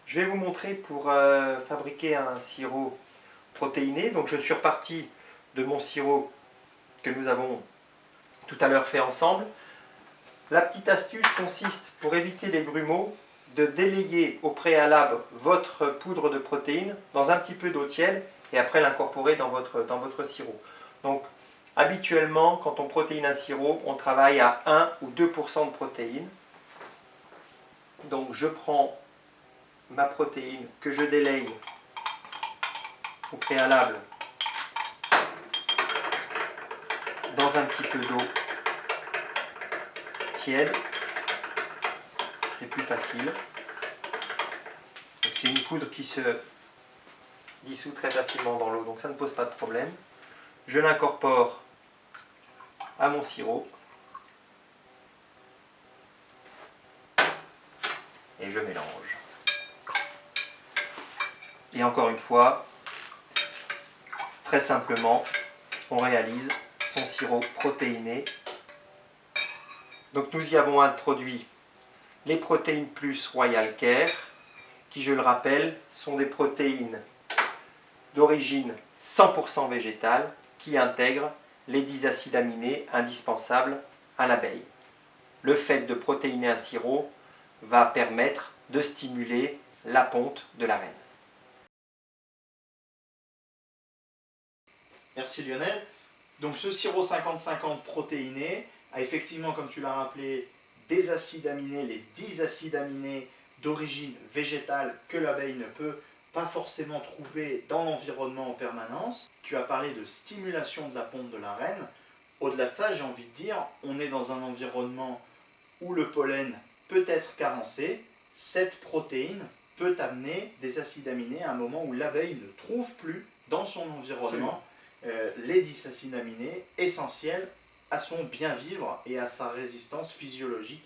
Je vais vous montrer pour fabriquer un sirop protéiné. Donc je suis reparti de mon sirop que nous avons tout à l'heure fait ensemble. La petite astuce consiste, pour éviter les grumeaux, de délayer au préalable votre poudre de protéines dans un petit peu d'eau tiède et après l'incorporer dans votre sirop. Donc habituellement, quand on protéine un sirop, on travaille à 1 ou 2% de protéines. Donc je prends ma protéine que je délaye au préalable dans un petit peu d'eau tiède. C'est plus facile. C'est une poudre qui se dissout très facilement dans l'eau, donc ça ne pose pas de problème. Je l'incorpore à mon sirop et je mélange. Et encore une fois, très simplement, on réalise son sirop protéiné. Donc nous y avons introduit les protéines plus Royal Care, qui, je le rappelle, sont des protéines d'origine 100% végétale qui intègrent les 10 acides aminés indispensables à l'abeille. Le fait de protéiner un sirop va permettre de stimuler la ponte de la reine. Merci Lionel. Donc ce sirop 50-50 protéiné a effectivement, comme tu l'as rappelé, des acides aminés, les 10 acides aminés d'origine végétale que l'abeille ne peut pas forcément trouver dans l'environnement en permanence. Tu as parlé de stimulation de la ponte de la reine. Au-delà de ça, j'ai envie de dire, on est dans un environnement où le pollen peut être carencé. Cette protéine peut amener des acides aminés à un moment où l'abeille ne trouve plus dans son environnement les 10 acides aminés essentiels à son bien vivre et à sa résistance physiologique.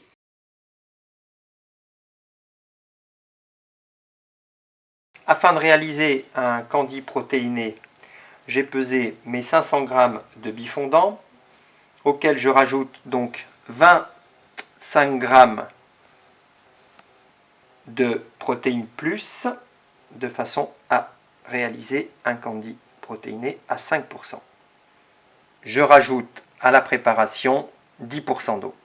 Afin de réaliser un candy protéiné, j'ai pesé mes 500 g de bifondant, auquel je rajoute donc 25 g de protéines plus, de façon à réaliser un candy protéiné à 5%. Je rajoute à la préparation 10% d'eau.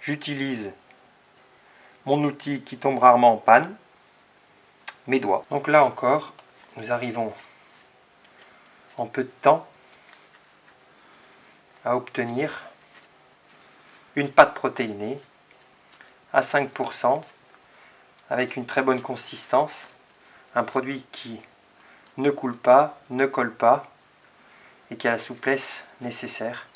J'utilise mon outil qui tombe rarement en panne, mes doigts. Donc là encore, nous arrivons en peu de temps à obtenir une pâte protéinée à 5% avec une très bonne consistance, un produit qui ne coule pas, ne colle pas et qui a la souplesse nécessaire